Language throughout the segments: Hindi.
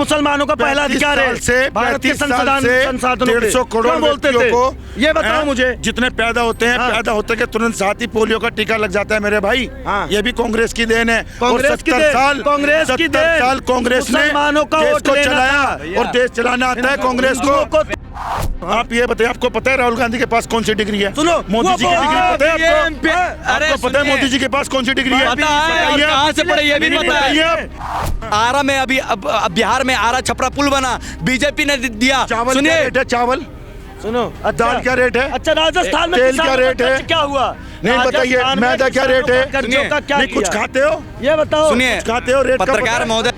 मुसलमानों का पहला अधिकार है भारत के संसाधनों पे। 150 करोड़ बोलते थे को ये बताओ मुझे। जितने पैदा होते हैं, पैदा होते के तुरंत साथ ही पोलियो का टीका लग जाता है मेरे भाई। ये भी कांग्रेस की देन है। कांग्रेस की देन, कांग्रेस की देन। साल कांग्रेस ने मुसलमानों का देश वोट को लेना चलाया और देश चलाना आता है कांग्रेस को। आप ये बताइए, आपको पता है राहुल गांधी के पास कौन सी डिग्री है? सुनो, मोदी जी की डिग्री पता है आपको? आपको पता है मोदी जी के पास कौन सी डिग्री है? कहाँ से पढ़े ये भी पता है। आरा में अभी अब बिहार में आरा छपरा पुल बना, बीजेपी ने दिया। चावल क्या रेट है? चावल सुनो, दाल क्या रेट है? अच्छा राजस्थान में तेल क्या रेट है? क्या हुआ? नहीं बताइए, मैदा क्या रेट है? नहीं कुछ खाते हो? ये बताओ। सुनिए, खाते हो? रेट पत्रकार महोदय,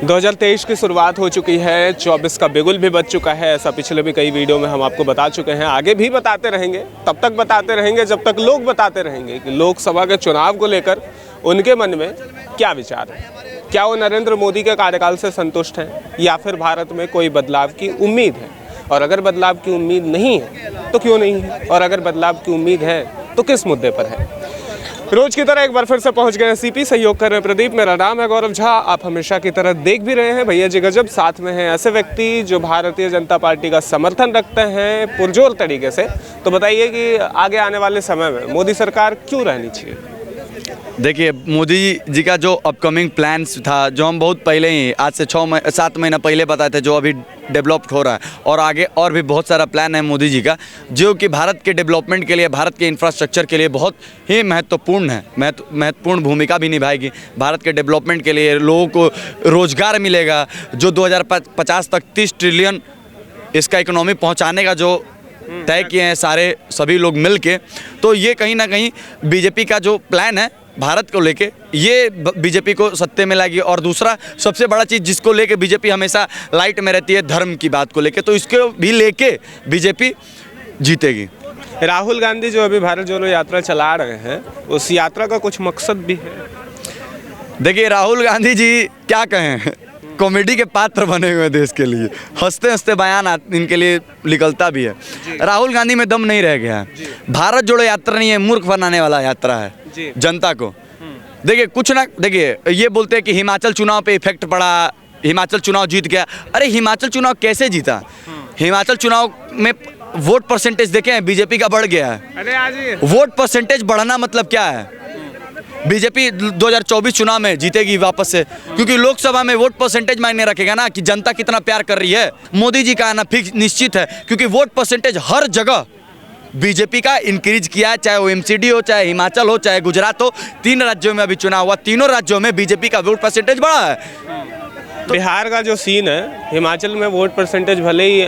2023 की शुरुआत हो चुकी है, 24 का बिगुल भी बज चुका है। ऐसा पिछले भी कई वीडियो में हम आपको बता चुके हैं, आगे भी बताते रहेंगे। तब तक बताते रहेंगे जब तक लोग बताते रहेंगे कि लोकसभा के चुनाव को लेकर उनके मन में क्या विचार है। क्या वो नरेंद्र मोदी के कार्यकाल से संतुष्ट हैं या फिर भारत में कोई बदलाव की उम्मीद है? और अगर बदलाव की उम्मीद नहीं है तो क्यों नहीं है? और अगर बदलाव की उम्मीद है तो किस मुद्दे पर है? रोज की तरह एक बार फिर से पहुंच गए सीपी, सहयोग कर रहे प्रदीप। मेरा नाम है गौरव झा। आप हमेशा की तरह देख भी रहे हैं भैया जी गजब साथ में हैं ऐसे व्यक्ति जो भारतीय जनता पार्टी का समर्थन रखते हैं पुरजोर तरीके से। तो बताइए कि आगे आने वाले समय में मोदी सरकार क्यों रहनी चाहिए? देखिए, मोदी जी का जो अपकमिंग प्लान्स था, जो हम बहुत पहले ही आज से 7 महीना पहले बताए थे, जो अभी डेवलप्ड हो रहा है और आगे और भी बहुत सारा प्लान है मोदी जी का, जो कि भारत के डेवलपमेंट के लिए, भारत के इंफ्रास्ट्रक्चर के लिए बहुत ही महत्वपूर्ण है, महत्वपूर्ण भूमिका भी निभाएगी। भारत के डेवलपमेंट के लिए लोगों को रोजगार मिलेगा, जो 2050 तक 30 ट्रिलियन इसका इकोनॉमी पहुँचाने का जो तय किए हैं सभी लोग मिल के। तो ये कहीं ना कहीं बीजेपी का जो प्लान है भारत को लेके, ये बीजेपी को सत्ते में लाएगी। और दूसरा सबसे बड़ा चीज़ जिसको लेके बीजेपी हमेशा लाइट में रहती है, धर्म की बात को लेके, तो इसको भी लेके बीजेपी जीतेगी। राहुल गांधी जो अभी भारत जोड़ो यात्रा चला रहे हैं, उस यात्रा का कुछ मकसद भी है? देखिए, राहुल गांधी जी क्या कहें, कॉमेडी के पात्र बने हुए हैं देश के लिए। हंसते हंसते बयान इनके लिए निकलता भी है। राहुल गांधी में दम नहीं रह गया है। भारत जोड़ो यात्रा नहीं है, मूर्ख बनाने वाला यात्रा है जनता को। देखिए कुछ ना, देखिए ये बोलते हैं कि हिमाचल चुनाव पे इफेक्ट पड़ा, हिमाचल चुनाव जीत गया। अरे हिमाचल चुनाव कैसे जीता? हिमाचल चुनाव में वोट परसेंटेज देखे हैं, बीजेपी का बढ़ गया है। अरे आज वोट परसेंटेज बढ़ाना मतलब क्या है? बीजेपी 2024 चुनाव में जीतेगी वापस से, क्योंकि लोकसभा में वोट परसेंटेज मायने रखेगा ना कि जनता कितना प्यार कर रही है। मोदी जी का आना फिक्स निश्चित है, क्योंकि वोट परसेंटेज हर जगह बीजेपी का इंक्रीज किया है, चाहे वो एमसीडी हो, चाहे हिमाचल हो, चाहे गुजरात हो। 3 राज्यों में अभी चुनाव हुआ, तीनों राज्यों में बीजेपी का वोट परसेंटेज बढ़ा है। तो बिहार का जो सीन है, हिमाचल में वोट परसेंटेज भले ही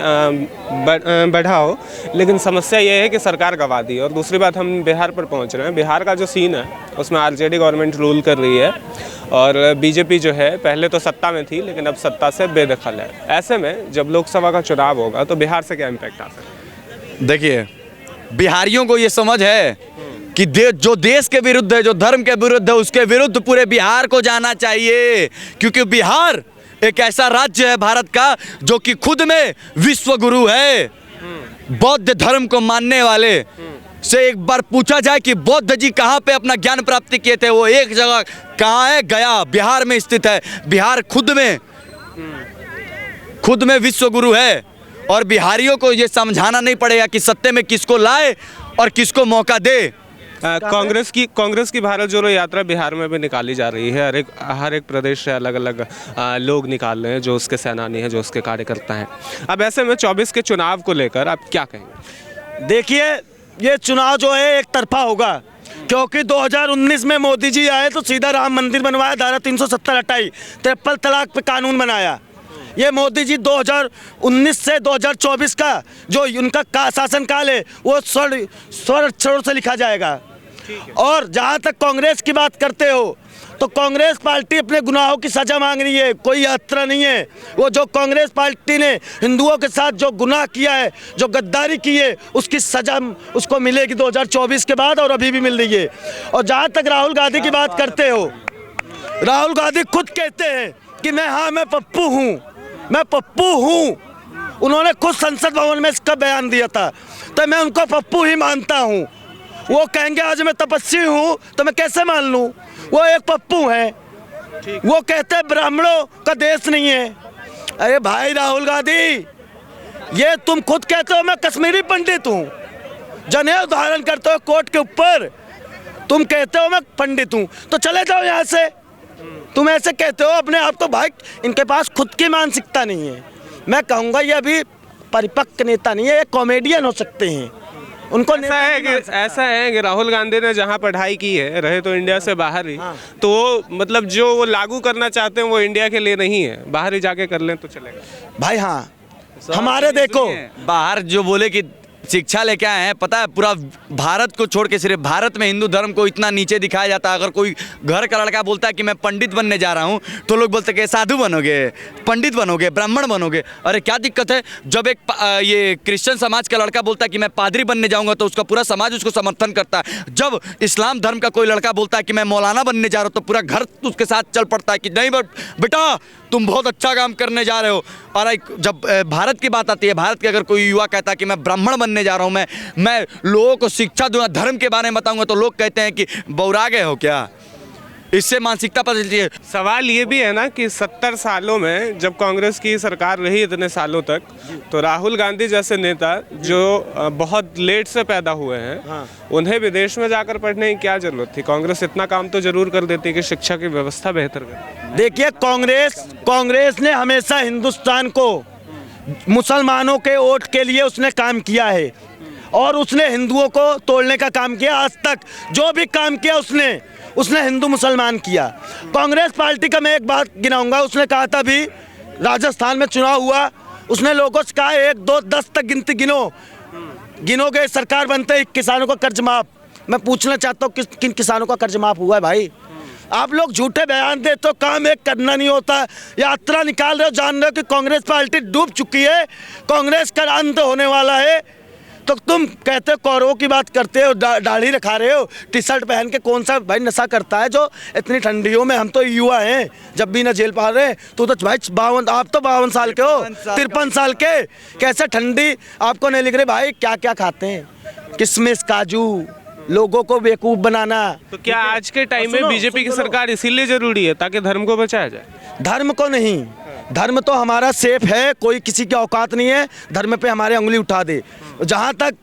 बढ़ा हो, लेकिन समस्या ये है कि सरकार गंवा दी। और दूसरी बात, हम बिहार पर पहुंच रहे हैं। बिहार का जो सीन है उसमें आरजेडी गवर्नमेंट रूल कर रही है और बीजेपी जो है पहले तो सत्ता में थी लेकिन अब सत्ता से बेदखल है। ऐसे में जब लोकसभा का चुनाव होगा तो बिहार से क्या इम्पैक्ट आ सकता है? देखिए, बिहारियों को ये समझ है कि जो देश के विरुद्ध है, जो धर्म के विरुद्ध है, उसके विरुद्ध पूरे बिहार को जाना चाहिए। क्योंकि बिहार एक ऐसा राज्य है भारत का जो कि खुद में विश्व गुरु है। बौद्ध धर्म को मानने वाले से एक बार पूछा जाए कि बौद्ध जी कहाँ पे अपना ज्ञान प्राप्ति किए थे, वो एक जगह कहाँ है? गया, बिहार में स्थित है। बिहार खुद में विश्व गुरु है। और बिहारियों को ये समझाना नहीं पड़ेगा कि सत्ते में किसको लाए और किसको मौका दे। कांग्रेस की भारत जोड़ो यात्रा बिहार में भी निकाली जा रही है। हर एक प्रदेश से अलग अलग लोग निकाल रहे हैं जो उसके सेनानी हैं, जो उसके कार्यकर्ता हैं। अब ऐसे में 24 के चुनाव को लेकर आप क्या कहेंगे? देखिए, ये चुनाव जो है एक तरफा होगा, क्योंकि 2019 में मोदी जी आए तो सीधा राम मंदिर बनवाया, धारा 370 हटाई, ट्रिपल तलाक पे कानून बनाया। ये मोदी जी 2019 से 2024 का जो उनका शासनकाल है वो स्वर अक्षरों से लिखा जाएगा। और जहाँ तक कांग्रेस की बात करते हो, तो कांग्रेस पार्टी अपने गुनाहों की सजा मांग रही है, कोई यात्रा नहीं है। वो जो कांग्रेस पार्टी ने हिंदुओं के साथ जो गुनाह किया है, जो गद्दारी की है, उसकी सजा उसको मिलेगी 2024 के बाद, और अभी भी मिल रही है। और जहाँ तक राहुल गांधी की बात करते हो, राहुल गांधी खुद कहते हैं कि मैं पप्पू हूँ, मैं पप्पू हूँ। उन्होंने खुद संसद भवन में इसका बयान दिया था, तो मैं उनको पप्पू ही मानता हूँ। वो कहेंगे आज मैं तपस्वी हूँ, तो मैं कैसे मान लूँ? वो एक पप्पू हैं। वो कहते हैं ब्राह्मणों का देश नहीं है। अरे भाई राहुल गांधी, ये तुम खुद कहते हो मैं कश्मीरी पंडित हूँ, जनेऊ धारण करते हो कोर्ट के ऊपर, तुम कहते हो मैं पंडित हूँ, तो चले जाओ यहाँ से। तुम ऐसे कहते हो अपने आप को। भाई इनके पास खुद की मानसिकता नहीं है। मैं कहूँगा ये अभी परिपक्व नेता नहीं है, ये कॉमेडियन हो सकते हैं। उनको ऐसा है कि राहुल गांधी ने जहाँ पढ़ाई की है, रहे तो इंडिया से बाहर ही, तो मतलब जो वो लागू करना चाहते हैं वो इंडिया के लिए नहीं है, बाहर ही जाके कर लें तो चलेगा। भाई हाँ, हमारे देखो बाहर जो बोले कि शिक्षा लेके आए हैं, पता है पूरा भारत को छोड़ के सिर्फ भारत में हिंदू धर्म को इतना नीचे दिखाया जाता है। अगर कोई घर का लड़का बोलता है कि मैं पंडित बनने जा रहा हूँ, तो लोग बोलते हैं कि साधु बनोगे, पंडित बनोगे, ब्राह्मण बनोगे। अरे क्या दिक्कत है? जब एक ये क्रिश्चियन समाज का लड़का बोलता है कि मैं पादरी बनने जाऊँगा, तो उसका पूरा समाज उसको समर्थन करता है। जब इस्लाम धर्म का कोई लड़का बोलता है कि मैं मौलाना बनने जा रहा हूँ, तो पूरा घर उसके साथ चल पड़ता है कि नहीं बेटा तुम बहुत अच्छा काम करने जा रहे हो। और जब भारत की बात आती है, भारत के अगर कोई युवा कहता है कि मैं ब्राह्मण बनने जा रहा हूँ, मैं लोगों को शिक्षा दूंगा, धर्म के बारे में बताऊंगा, तो लोग कहते हैं कि बौरा गए हो क्या? इससे मानसिकता पता चलती है। सवाल ये भी है ना कि 70 सालों में जब कांग्रेस की सरकार रही इतने सालों तक, तो राहुल गांधी जैसे नेता जो बहुत लेट से पैदा हुए हैं, उन्हें विदेश में जाकर पढ़ने की क्या जरूरत थी? कांग्रेस इतना काम तो जरूर कर देती कि शिक्षा की व्यवस्था बेहतर कर। देखिए, कांग्रेस ने हमेशा हिंदुस्तान को मुसलमानों के वोट के लिए उसने काम किया है, और उसने हिंदुओं को तोड़ने का काम किया। आज तक जो भी काम किया उसने हिंदू मुसलमान किया। कांग्रेस पार्टी का मैं एक बात गिनाऊंगा, उसने कहा था भी राजस्थान में चुनाव हुआ, उसने लोगों से कहा 1 2 10 तक गिनती गिनोगे सरकार बनते ही किसानों का कर्ज माफ। मैं पूछना चाहता हूँ किन किसानों का कर्ज माफ हुआ है? भाई आप लोग झूठे बयान देते हो, काम एक करना नहीं होता। यात्रा निकाल रहे हो, जान रहे हो कि कांग्रेस पार्टी डूब चुकी है, कांग्रेस का अंत होने वाला है, तो तुम कहते हो कौरवों की बात करते हो, दाढ़ी रखा रहे हो, टी शर्ट पहन के। कौन सा भाई नशा करता है जो इतनी ठंडियों में? हम तो युवा हैं, जब भी ना जेल पाल रहे। तो भाई 52, आप तो 52 साल के हो, 53 साल के, कैसे ठंडी आपको नहीं लिख रही? भाई क्या क्या खाते हैं? किशमिश, काजू, लोगों को बेवकूफ बनाना। तो क्या आज के टाइम में बीजेपी की सरकार इसीलिए जरूरी है ताकि धर्म को बचाया जाए? धर्म को नहीं, धर्म तो हमारा सेफ है, कोई किसी की औकात नहीं है धर्म पे हमारे उंगली उठा दे। जहाँ तक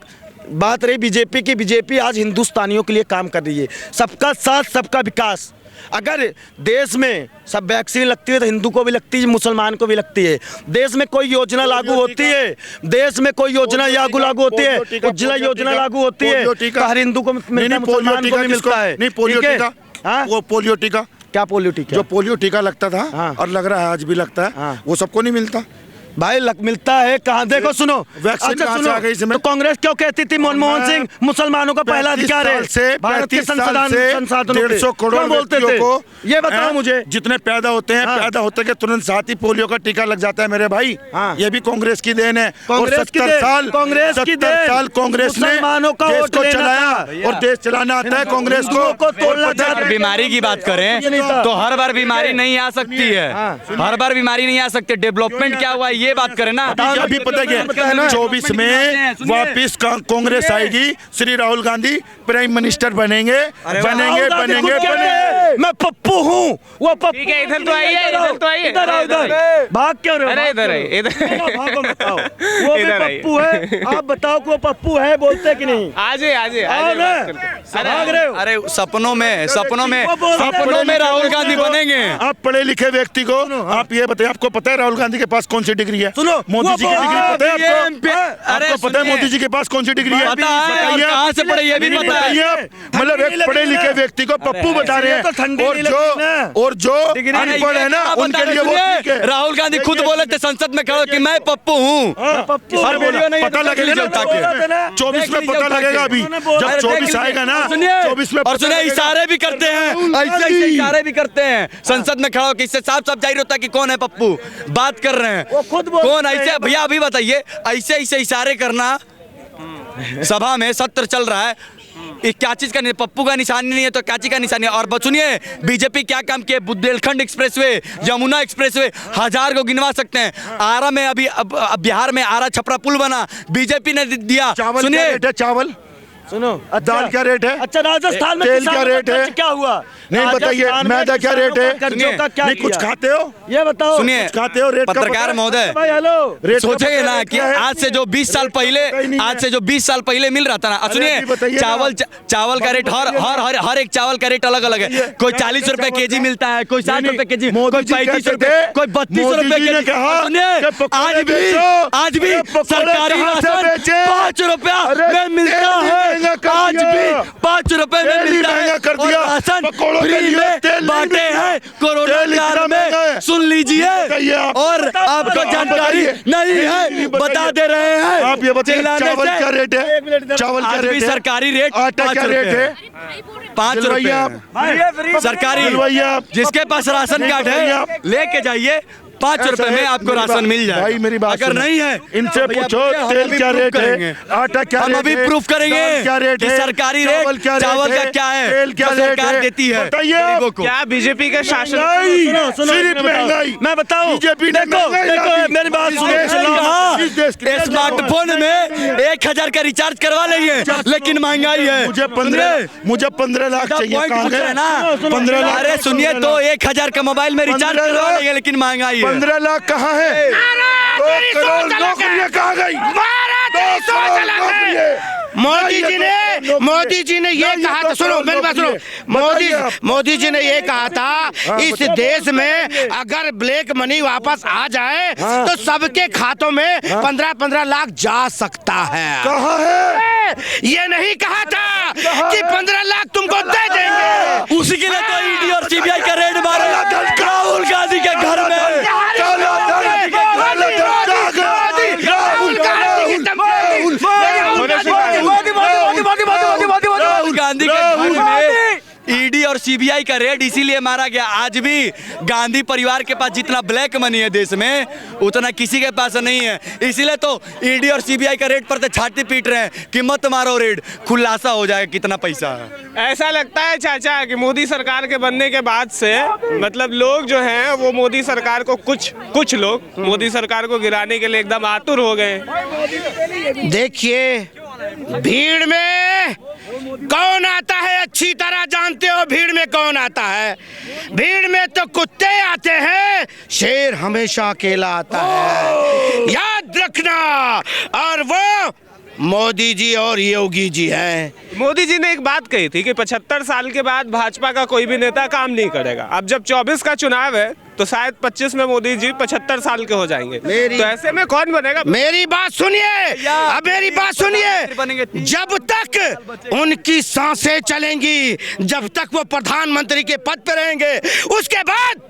बात रही बीजेपी की, बीजेपी आज हिंदुस्तानियों के लिए काम कर रही है। सबका साथ, सबका विकास। अगर देश में सब वैक्सीन लगती है तो हिंदू को भी लगती है, मुसलमान को भी लगती है। देश में कोई योजना लागू होती है, देश में कोई योजना लागू होती है, उज्ज्वला योजना लागू होती है, तो हर हिंदू को मुसलमान को भी मिलता है। नहीं, पोलियो टीका, वो पोलियो टीका, क्या पोलियो टीका? जो पोलियो टीका लगता था और लग रहा है आज भी लगता है, वो सबको नहीं मिलता भाई। मिलता है कहाँ? देखो सुनो, वैक्सीन कहाँ से आ गई इसमें? तो कांग्रेस क्यों कहती थी मनमोहन सिंह मुसलमानों का पहला अधिकार है? भारत के संसाधनों पे 150 करोड़ बोलते थे को, ये बताओ मुझे, जितने पैदा होते हैं, पैदा होते के तुरंत साथ ही पोलियो का टीका लग जाता है मेरे भाई। ये भी कांग्रेस की देन है। कांग्रेस की देन, कांग्रेस की देन। साल कांग्रेस ने देश को चलाया, और देश चलाना आता है कांग्रेस को। बीमारी की बात करें तो हर बार बीमारी नहीं आ सकती है, हर बार बीमारी नहीं आ सकती। डेवलपमेंट क्या हुआ ये बात करें ना। अभी पता है 24 में वापिस कांग्रेस आएगी, श्री राहुल गांधी प्राइम मिनिस्टर बनेंगे। मैं पप्पू हूँ, वो पप्पू। ठीक है, इधर तो आइए, इधर तो आइए, इधर भाग क्यों रहे हो? अरे इधर आइए, भागो, बताओ वो भी पप्पू है। आप बताओ कि वो पप्पू है, बोलते कि नहीं? आजे भाग रहे हो। अरे सपनों में राहुल गांधी बनेंगे। आप पढ़े लिखे व्यक्ति को आप ये बताइए, आपको पता है राहुल गांधी के पास कौन सी डिग्री है? सुनो, मोदी जी की डिग्री पता है आपको? आपको पता है मोदी जी के पास कौन सी डिग्री है? कहाँ से पढ़े ये भी पता है। मतलब एक पढ़े लिखे व्यक्ति को पप्पू बता रहे हैं, और जो अनपढ़ है ना उनके लिए वो ठीक है। राहुल गांधी खुद बोले थे संसद में खड़े कि मैं पप्पू हूँ। पता लगेगा ना 24 में, पता लगेगा अभी जब 24 आएगा ना, 24 में। और सुनिए, इशारे भी करते हैं, ऐसे इशारे भी करते हैं संसद में खड़ा होकर। इससे साफ साफ जाहिर होता है कि कौन है पप्पू। बात कर रहे हैं कौन ऐसे? भैया अभी बताइए, ऐसे इशारे करना, सभा में सत्र चल रहा है, क्या चीज का पप्पू का निशानी नहीं है तो क्या चीज का निशानी है? और सुनिए, बीजेपी क्या काम किया? बुंदेलखंड एक्सप्रेसवे, यमुना एक्सप्रेसवे, 1000 को गिनवा सकते हैं। आरा में अभी बिहार में आरा छपरा पुल बना, बीजेपी ने दिया। सुनिए, चावल सुनो, दाल क्या रेट है? अच्छा, राजस्थान में तेल किसानों क्या रेट का है? कर्ज क्या हुआ? नहीं बताइए, राजस्थान में मैदा क्या किसानों रेट है? का कर्जों का क्या नहीं कुछ किया? खाते हो? ये बताओ। सुनिए, कुछ खाते हो? रेट का पत्रकार पता है? महोदय, भाई हेलो, रेट का सोचेंगे पता ना है कि क्या है? आज से जो 20 साल पहले, आज से जो 20 साल पहले मिल रहा था ना, सुनिए, अभी बताइए ना। चावल का रेट हर एक चावल का रेट अलग अलग है। कोई 40 रुपए केजी मिलता है, कोई 60 रुपए केजी, कोई 35 रुपए, कोई 32 रुपए केजी। सुनिए, आज भी सरकारी राशन 5 रुपया में मिलता है, आज भी 5 रुपए में मिलता है, और राशन फ्री में बांटे हैं कोरोना काल में। सुन लीजिए, और आपको जानकारी नहीं है, बता दे रहे हैं। आप ये बताइए, चावल क्या रेट है? चावल क्या आज रेट भी है? सरकारी रेट आटा क्या रेट है? 5 रुपए सरकारी। जिसके पास राशन कार्ड है लेके जाइए, 5 रुपए में आपको राशन मिल जाए। भाई मेरी बात अगर सुनो। नहीं है इनसे तो भैया पूछो बोलिए, हम तेल अभी क्या प्रूफ रेट करेंगे। है? आटा क्या हम रेट अभी है? प्रूफ करेंगे दाल क्या रेट कि है? सरकारी चावल रेट, क्या रेट चावल है? का क्या है, तेल क्या जो रेट सरकार है? देती है बताइए। गरीबों को। क्या बीजेपी के शासन नहीं, सुनो, सिर्फ महंगाई। मैं बताऊं, बीजेपी ने देखो महंगाई देखो ला दी। मेरी बात इस सुनो, देश सुनो। की- कहा इस देश की- स्मार्टफोन में 1000 का रिचार्ज करवा लेंगे, लेकिन महंगाई है। मुझे 15 लाख चाहिए। पॉइंट कहाँ पूछ रहे गए? हैं ना, 15 लाख। अरे सुनिए, तो 1000 का मोबाइल में रिचार्ज 15 करवा लाख। लेंगे, लेकिन महंगाई है। 15 लाख कहाँ है? 2 करोड़ नौकरियां कहाँ गई? 2 करोड़ नौकरियां। मोदी जी ने ये कहा था, सुनो मेरी बात सुनो, मोदी जी ने ये कहा था, इस देश में अगर ब्लैक मनी वापस आ जाए तो सबके खातों में 15-15 लाख जा सकता है। कहाँ है? ये नहीं कहा था कि 15 लाख तुमको दे देंगे। उसी के लिए तो ईडी और सीबीआई का रेड मारे राहुल गांधी के घर में। राहुल गांधी के घर में ईडी और सीबीआई का रेड इसीलिए मारा गया। आज भी गांधी परिवार के पास जितना ब्लैक मनी है देश में, उतना किसी के पास नहीं है। इसीलिए तो ईडी और सीबीआई का रेड पर तो छाती पीट रहे हैं कि मत मारो रेड, खुलासा हो जाएगा कितना पैसा है। ऐसा लगता है चाचा कि मोदी सरकार के बनने के बाद से मतलब लोग जो हैं वो मोदी सरकार को कुछ लोग मोदी सरकार को गिराने के लिए एकदम आतुर हो गए। देखिए, भीड़ में कौन आता है अच्छी तरह जानते हो। भीड़ में कौन आता है? भीड़ में तो कुत्ते आते हैं, शेर हमेशा अकेला आता है, याद रखना। और वो मोदी जी और योगी जी हैं। मोदी जी ने एक बात कही थी कि 75 साल के बाद भाजपा का कोई भी नेता काम नहीं करेगा। अब जब 24 का चुनाव है तो शायद 25 में मोदी जी 75 साल के हो जाएंगे, तो ऐसे में कौन बनेगा? मेरी बात सुनिए, अब मेरी बात सुनिए। जब तक उनकी सांसें चलेंगी, जब तक वो प्रधानमंत्री के पद पर रहेंगे, उसके बाद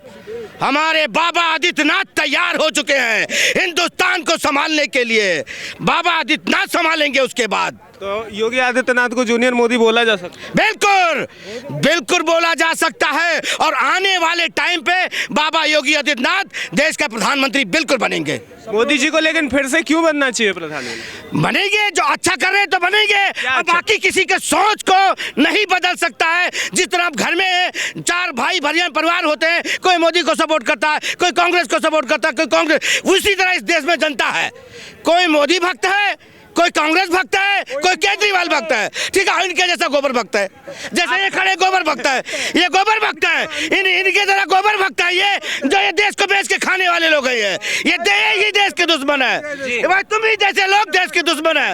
हमारे बाबा आदित्यनाथ तैयार हो चुके हैं हिंदुस्तान को संभालने के लिए। बाबा आदित्यनाथ संभालेंगे उसके बाद। तो योगी आदित्यनाथ को जूनियर मोदी बोला जा सकता है? बिल्कुल बिल्कुल बोला जा सकता है, और आने वाले टाइम पे बाबा योगी आदित्यनाथ देश का प्रधानमंत्री बिल्कुल बनेंगे। मोदी जी को लेकिन फिर से क्यों बनना चाहिए प्रधानमंत्री? बनेंगे, जो अच्छा कर रहे हैं तो बनेंगे। अच्छा? और बाकी किसी के सोच को नहीं बदल सकता है। जिस तरह घर में 4 भाई भैया परिवार होते हैं, कोई मोदी को सपोर्ट करता है, कोई कांग्रेस को सपोर्ट करता है, कोई कांग्रेस, उसी तरह इस देश में जनता है। कोई मोदी भक्त है, कोई कांग्रेस भक्त है, कोई केजरीवाल भक्त है, ठीक है, इनके जैसा गोबर भक्त है। जैसे ये खड़े गोबर भक्त है, ये गोबर भक्त है, इनके तरह गोबर भक्त है ये, जो ये देश को बेच के खाने वाले लोग हैं। ये देश के दुश्मन है। भाई तुम ही जैसे लोग देश के दुश्मन है।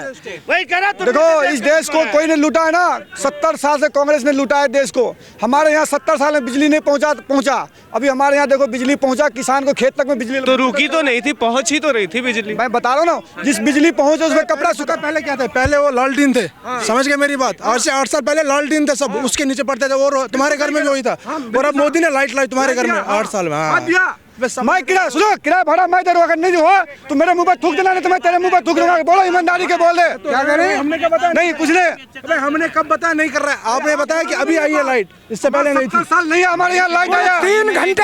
वही करा तुम। देखो, इस देश को कोई ने लूटा है ना। 70 साल से कांग्रेस ने लूटा है देश को। हमारे यहाँ 70 साल में बिजली नहीं पहुँचा। अभी हमारे यहाँ देखो बिजली पहुँचा, किसान को खेत तक में बिजली तो रुकी तो नहीं थी, पहुंच ही तो रही थी बिजली। मैं बता रहा हूँ ना, जिस बिजली पहुँचे उसमें कपड़ा सूखा। पहले क्या था? पहले वो लालटीन थे, समझ गए मेरी बात? आज से 8 साल पहले लालटीन थे, सब उसके नीचे पड़ते थे। और तुम्हारे घर में भी वही था, और अब मोदी ने लाइट लाई तुम्हारे घर में 8 साल में। मैं किराया सुनो, किराया भाड़ा मैं दे अगर नहीं दूंगा तो मेरे मुंह पर थूक देना, नहीं तो मैं तेरे मुंह पर थूक दूंगा। बोलो ईमानदारी के बोल दे। क्या करें? हमने क्या बताया? नहीं कुछ नहीं। हमने कब बताया नहीं कर रहा है? आपने बताया कि अभी आई है लाइट, इससे पहले नहीं थी। साल नहीं हमारे यहाँ लाइट आया। 3 घंटे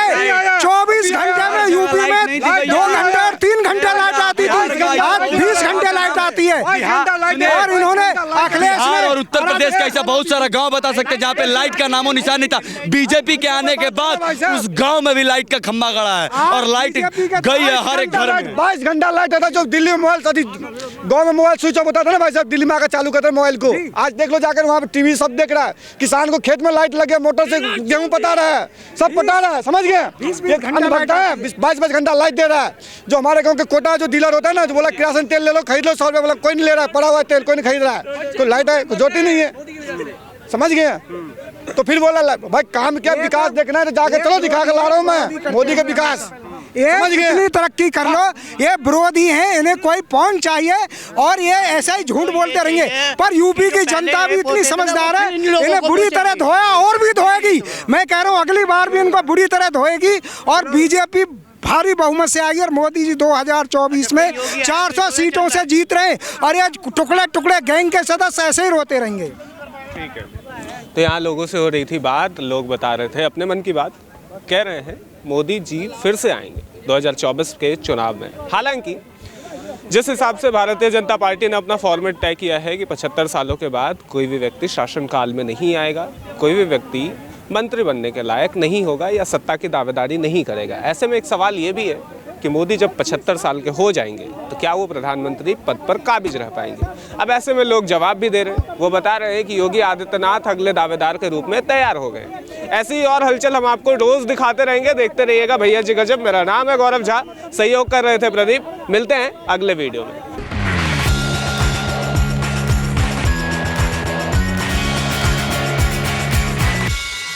24 घंटे में यूपी में 2 घंटे और 3 घंटे लाइट आती थी। आज 20 घंटे लाइट लाइट आती है और इन्होंने अखिलेश बिहार ने और उत्तर प्रदेश का ऐसा बहुत सारा गांव बता सकते हैं जहाँ पे लाइट का नामो निशान नहीं था। बीजेपी के आने के बाद उस गांव में भी लाइट का खंभा गड़ा है और लाइट गई है हर एक घर में। 22 घंटा लाइट आता जो दिल्ली में मोबाइल गांव में मोबाइल स्विच ऑफ होता था ना भाई साहब, दिल्ली में आकर चालू करते मोबाइल को। आज देख लो जाकर वहाँ पे टीवी सब देख रहा है, किसान को खेत में लाइट लगे, मोटर से गेहूं पटा रहा है, सब पटा रहा है, समझ गए। 22 घंटा लाइट दे रहा है। जो हमारे गाँव के कोटा जो डीलर होता है ना, जो बोला किरासन तेल ले लो, खरीद लो 100 रुपये, बोला कोई नहीं ले रहा है, पड़ा हुआ तेल कोई नहीं खरीद रहा है, तो लाइट है ज्योति नहीं है, समझ गए। तो फिर बोला भाई काम क्या, विकास देखना है तो जाके चलो दिखा कर ला रहा हूँ मैं मोदी का विकास। ये कितनी तरक्की कर लो, ये विरोधी हैं, इन्हें कोई पॉइंट चाहिए और ये ऐसा ही झूठ बोलते रहेंगे। पर यूपी की जनता भी इतनी समझदार है, इन्हें बुरी तरह धोया और भी धोएगी। मैं कह रहा हूँ अगली बार भी इनको बुरी तरह धोएगी और बीजेपी भारी बहुमत से आएगी। और मोदी जी 2024 में 400 सीटों से जीत रहे और ये टुकड़े टुकड़े गैंग के सदस्य ऐसे ही रोते रहेंगे। ठीक है, तो यहाँ लोगों से हो रही थी बात, लोग बता रहे थे अपने मन की बात, कह रहे हैं मोदी जी फिर से आएंगे 2024 के चुनाव में। हालांकि जिस हिसाब से भारतीय जनता पार्टी ने अपना फॉर्मेट तय किया है कि 75 सालों के बाद कोई भी व्यक्ति शासनकाल में नहीं आएगा, कोई भी व्यक्ति मंत्री बनने के लायक नहीं होगा या सत्ता की दावेदारी नहीं करेगा। ऐसे में एक सवाल ये भी है कि मोदी जब 75 साल के हो जाएंगे तो क्या वो प्रधानमंत्री पद पर काबिज रह पाएंगे। अब ऐसे में लोग जवाब भी दे रहे हैं, वो बता रहे हैं कि योगी आदित्यनाथ अगले दावेदार के रूप में तैयार हो गए। ऐसी और हलचल हम आपको रोज दिखाते रहेंगे, देखते रहिएगा भैया जी गजब। मेरा नाम है गौरव झा, सहयोग कर रहे थे प्रदीप। मिलते हैं अगले वीडियो में।